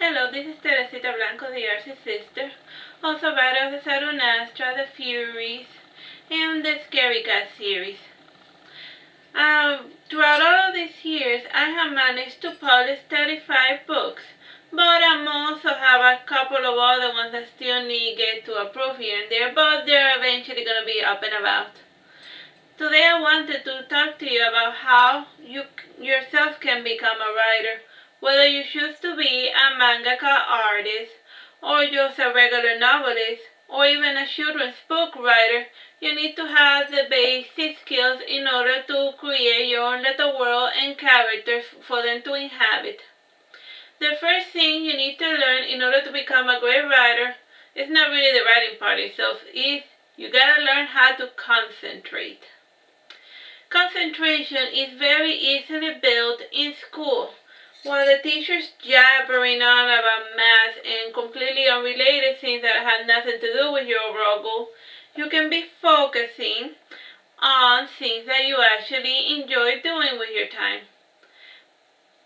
Hello, this is Teresita Blanco, the Artsy Sister, also writer of the Sarunastra, the Furies, and the Scary Cat series. Throughout all of these years, I have managed to publish 35 books, but I also have a couple of other ones that still need get to approve here and there, but they're eventually going to be up and about. Today I wanted to talk to you about how you yourself can become a writer. Whether you choose to be a mangaka artist, or just a regular novelist, or even a children's book writer, you need to have the basic skills in order to create your own little world and characters for them to inhabit. The first thing you need to learn in order to become a great writer is not really the writing part itself, is you gotta learn how to concentrate. Concentration is very easily built in school. While the teacher's jabbering on about math and completely unrelated things that have nothing to do with your overall goal, you can be focusing on things that you actually enjoy doing with your time.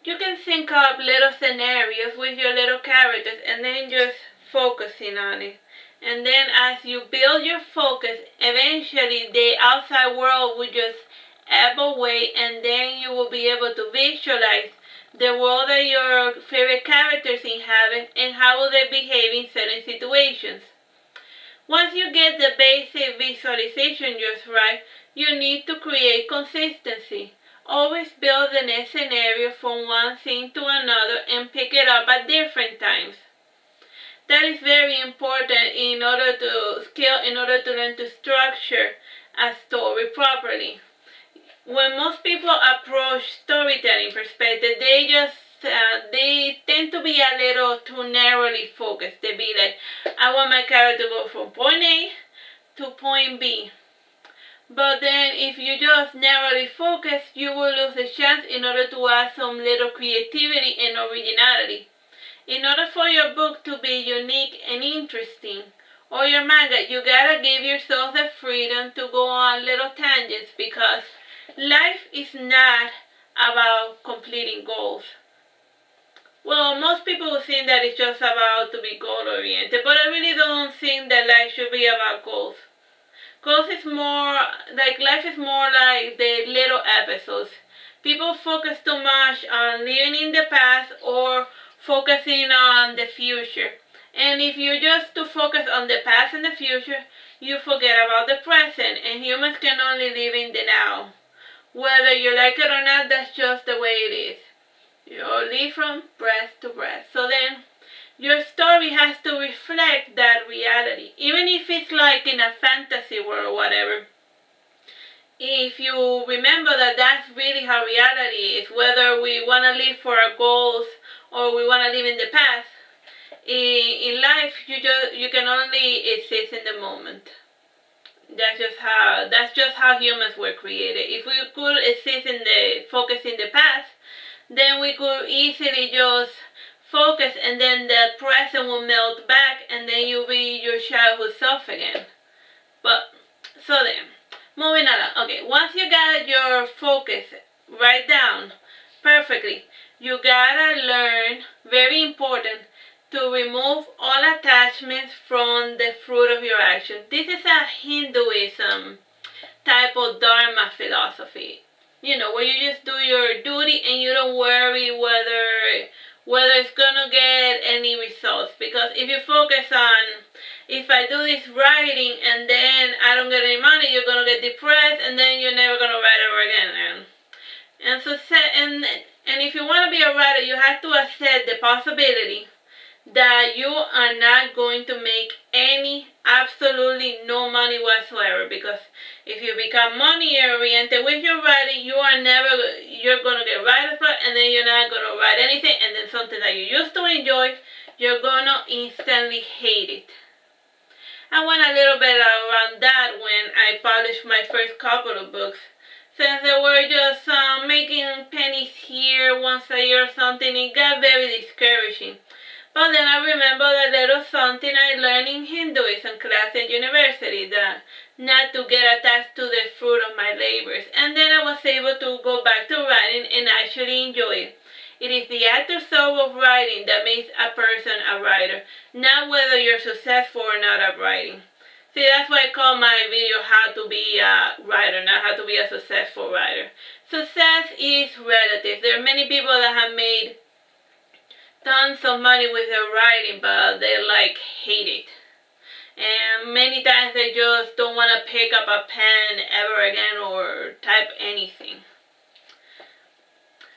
You can think up little scenarios with your little characters and then just focusing on it. And then as you build your focus, eventually the outside world will just ebb away, and then you will be able to visualize the world that your favorite characters inhabit and how will they behave in certain situations. Once you get the basic visualization just right, you need to create consistency. Always build the next scenario from one thing to another and pick it up at different times. That is very important in order to learn to structure a story properly. When most people approach storytelling perspective, they tend to be a little too narrowly focused. They be like, I want my character to go from point A to point B. But then if you just narrowly focus, you will lose the chance in order to add some little creativity and originality. In order for your book to be unique and interesting, or your manga, you gotta give yourself the freedom to go on little tangents, because life is not about completing goals. Well, most people will think that it's just about to be goal-oriented, but I really don't think that life should be about goals. Life is more like the little episodes. People focus too much on living in the past or focusing on the future. And if you just to focus on the past and the future, you forget about the present, and humans can only live in the now. Whether you like it or not, that's just the way it is. You live from breath to breath. So then, your story has to reflect that reality. Even if it's like in a fantasy world or whatever. If you remember that that's really how reality is, whether we want to live for our goals or we want to live in the past, in life you can only exist in the moment. That's just how humans were created. If we could exist focus in the past, then we could easily just focus, and then the present will melt back, and then you'll be your childhood self again. But so then, moving along. Okay, once you got your focus right down perfectly, you gotta learn, very important, to remove all attachments from the fruit of your action. This is a Hinduism type of Dharma philosophy. Where you just do your duty and you don't worry whether it's gonna get any results. Because if you focus on, if I do this writing and then I don't get any money, you're gonna get depressed, and then you're never gonna write ever again. And if you want to be a writer, you have to accept the possibility that you are not going to make absolutely no money whatsoever. Because if you become money oriented with your writing, you're going to get writer's block, and then you're not going to write anything, and then something that you used to enjoy, you're going to instantly hate it. I went a little bit around that when I published my first couple of books. Since they were just making pennies here once a year or something, it got very discouraging. But then I remember that little something I learned in Hinduism class at university, that not to get attached to the fruit of my labors. And then I was able to go back to writing and actually enjoy it. It is the act or soul of writing that makes a person a writer, not whether you're successful or not at writing. See, that's why I call my video How to Be a Writer, not How to Be a Successful Writer. Success is relative. There are many people that have made tons of money with their writing, but they hate it. And many times they just don't want to pick up a pen ever again or type anything.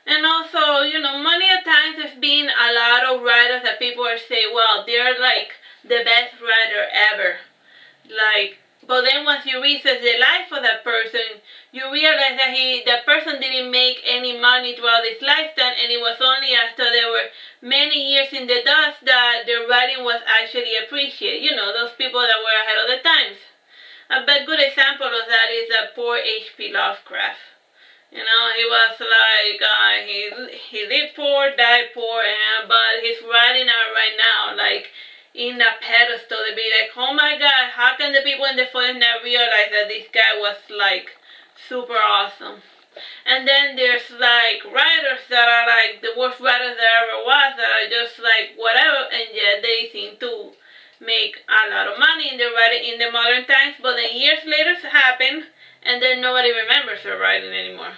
And also, many a times there's been a lot of writers that people are saying, well, they're the best writer ever. But then once you research the life of that person, you realize that that person didn't make any money throughout his lifetime, and it was only after there were many years in the dust that their writing was actually appreciated. Those people that were ahead of the times. A big good example of that is the poor H.P. Lovecraft. He was he lived poor, died poor, but his writing are right now in a pedestal to be oh my God, how can the people in the forest not realize that this guy was super awesome? And then there's writers that are the worst writers there ever was, that are just whatever, and yet they seem to make a lot of money in their writing in the modern times, but then years later happen, and then nobody remembers their writing anymore.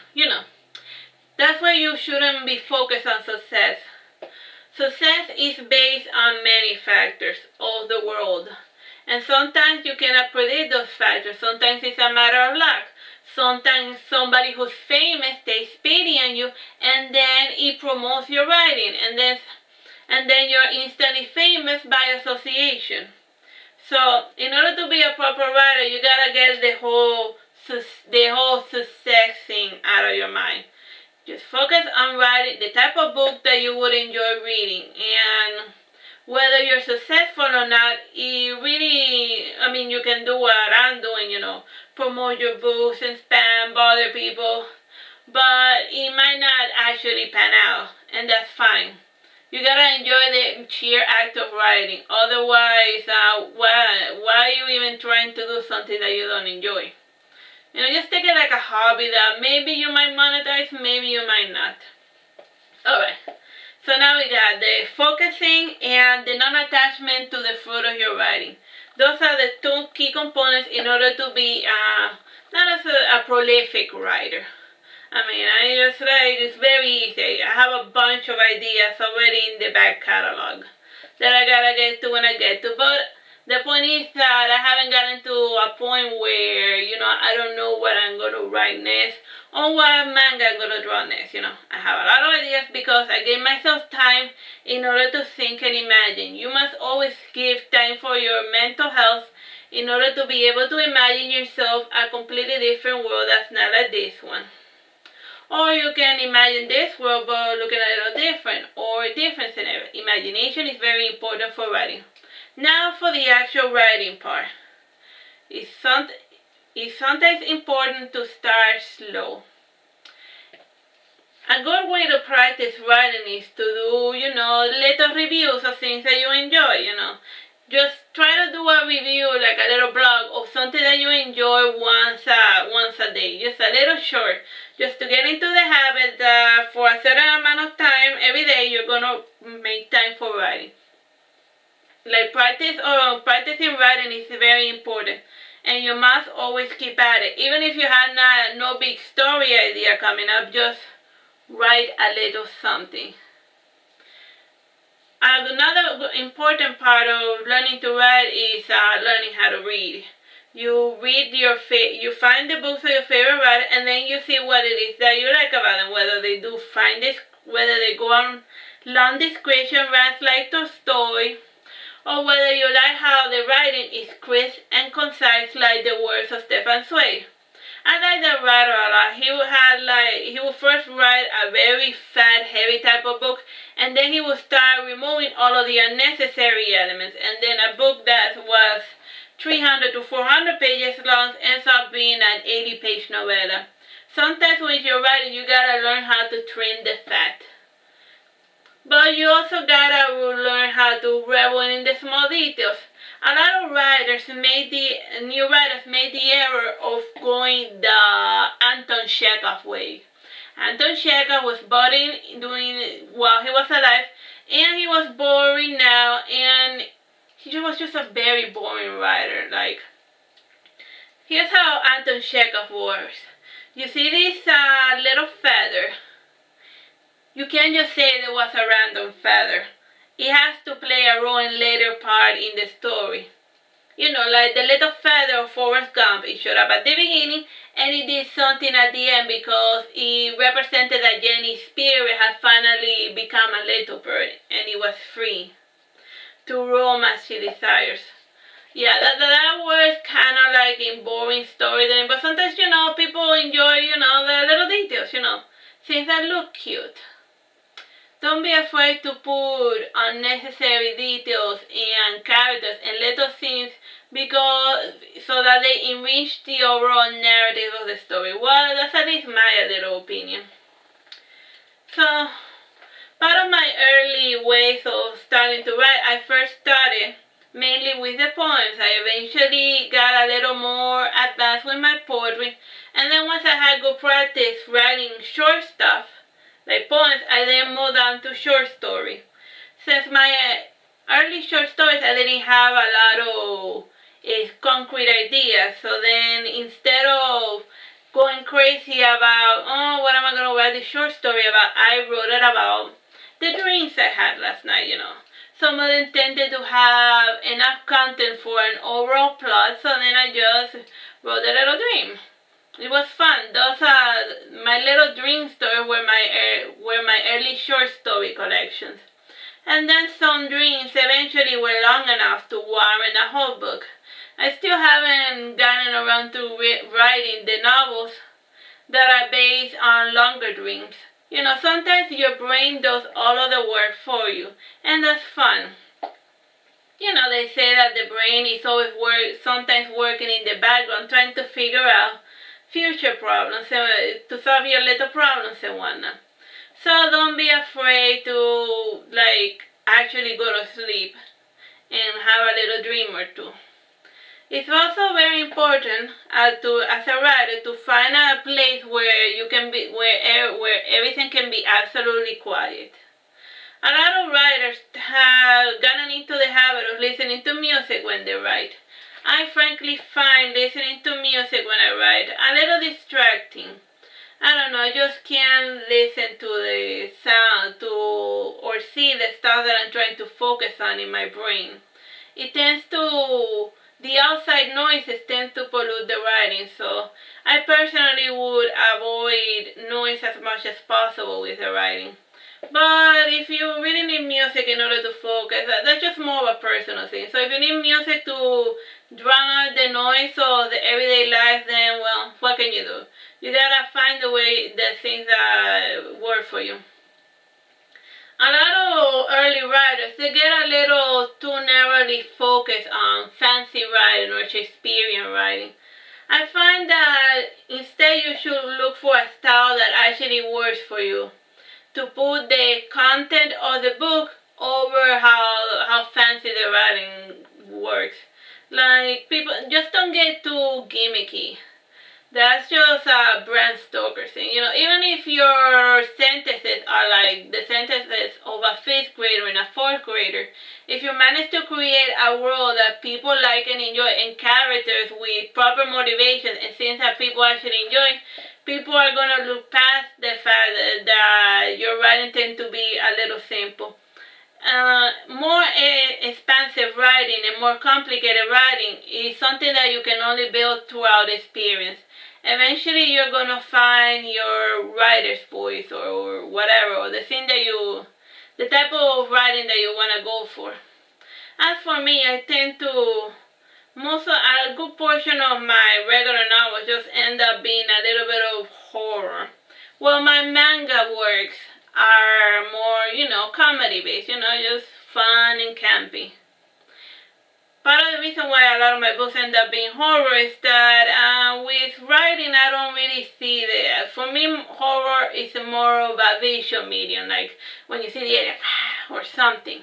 That's why you shouldn't be focused on success. Success is based on many factors of the world. And sometimes you cannot predict those factors. Sometimes it's a matter of luck. Sometimes somebody who's famous takes pity on you, and then it promotes your writing. And then you're instantly famous by association. So in order to be a proper writer, you gotta get the whole success thing out of your mind. Just focus on writing the type of book that you would enjoy reading, and whether you're successful or not, it really, you can do what I'm doing, promote your books and spam, bother people, but it might not actually pan out, and that's fine. You gotta enjoy the sheer act of writing. Otherwise, why are you even trying to do something that you don't enjoy? Just take it like a hobby that maybe you might monetize, maybe you might not. Alright, so now we got the focusing and the non-attachment to the fruit of your writing. Those are the two key components in order to be not as a prolific writer. It's very easy. I have a bunch of ideas already in the back catalog that I gotta get to when I get to, but the point is that I haven't gotten to a point where, I don't know what I'm going to write next or what manga I'm going to draw next, I have a lot of ideas because I gave myself time in order to think and imagine. You must always give time for your mental health in order to be able to imagine yourself a completely different world that's not like this one. Or you can imagine this world but looking a little different, or different scenario. Imagination is very important for writing. Now for the actual writing part. It's sometimes important to start slow. A good way to practice writing is to do, little reviews of things that you enjoy, Just try to do a review, like a little blog of something that you enjoy once a day. Just a little short. Just to get into the habit that for a certain amount of time every day you're going to make time for writing. Practicing writing is very important, and you must always keep at it. Even if you have no big story idea coming up, just write a little something. Another important part of learning to write is learning how to read. You find the books of your favorite writer, and then you see what it is that you like about them. Whether they go on long description rants like Tolstoy, or whether you like how the writing is crisp and concise like the words of Stefan Zweig. I like that writer a lot. He would first write a very fat, heavy type of book, and then he would start removing all of the unnecessary elements, and then a book that was 300 to 400 pages long ends up being an 80-page novella. Sometimes when you're writing, you gotta learn how to trim the fat. But you also gotta learn how to revel in the small details. A lot of new writers made the error of going the Anton Chekhov way. Anton Chekhov was boring while he was alive, and he was boring now, and he was just a very boring writer. Like, here's how Anton Chekhov works. You see this little feather. You can't just say there was a random feather. It has to play a role in later part in the story. You know, like the little feather of Forrest Gump. It showed up at the beginning, and it did something at the end because it represented that Jenny's spirit had finally become a little bird, and it was free to roam as she desires. Yeah, that was kind of like in boring storytelling, but sometimes, people enjoy, the little details, things that look cute. Don't be afraid to put unnecessary details and characters and little scenes because so that they enrich the overall narrative of the story. Well, that's at least my little opinion. So, part of my early ways of starting to write, I first started mainly with the poems. I eventually got a little more advanced with my poetry, and then once I had good practice writing short stuff, like poems, I then moved on to short story. Since my early short stories, I didn't have a lot of concrete ideas, so then instead of going crazy about, what am I going to write this short story about, I wrote it about the dreams I had last night, Some of them tended to have enough content for an overall plot, so then I just wrote a little dream. It was fun. Those my little dream stories were my early short story collections. And then some dreams eventually were long enough to warrant a whole book. I still haven't gotten around to writing the novels that are based on longer dreams. Sometimes your brain does all of the work for you, and that's fun. They say that the brain is always sometimes working in the background trying to figure out future problems, to solve your little problems and whatnot. So don't be afraid to, actually go to sleep and have a little dream or two. It's also very important as a writer to find a place where you can be, where everything can be absolutely quiet. A lot of writers have gotten into the habit of listening to music when they write. I frankly find listening to music when I write a little distracting. I don't know, I just can't listen to the sound or see the stuff that I'm trying to focus on in my brain. The outside noises tend to pollute the writing, so I personally would avoid noise as much as possible with the writing. But if you really need music in order to focus, that's just more of a personal thing. So if you need music to drown out the noise of the everyday life, then, well, what can you do? You gotta find the things that work for you. A lot of early writers, they get a little too narrowly focused on fancy writing or Shakespearean writing. I find that instead you should look for a style that actually works for you, to put the content of the book over how fancy the writing works. Like, people just don't get too gimmicky. That's just a Bram Stoker thing. Even if your sentences are like the sentences of a 5th grader and a 4th grader, if you manage to create a world that people like and enjoy, and characters with proper motivations and things that people actually enjoy, people are going to look past the fact that your writing tends to be a little simple. More expansive writing and more complicated writing is something that you can only build throughout experience. Eventually you're going to find your writer's voice or whatever, or the type of writing that you want to go for. As for me, I tend to, a good portion of my regular novels just end up being a little bit of horror. Well, my manga works are more, comedy based, just fun and campy. Part of the reason why a lot of my books end up being horror is that with writing I don't really see for me horror is more of a visual medium, like when you see the alien or something,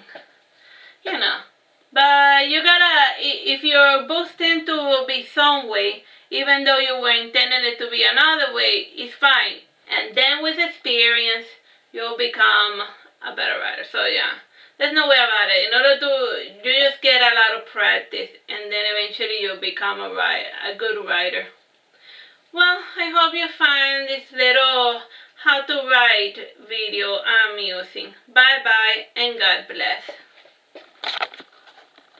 But you gotta, if your books tend to be some way, even though you were intending it to be another way, it's fine. And then with experience, you'll become a better writer. So yeah, there's no way about it. In order to, you just get a lot of practice, and then eventually you'll become a good writer. Well, I hope you find this little how to write video I'm using. Bye bye and God bless.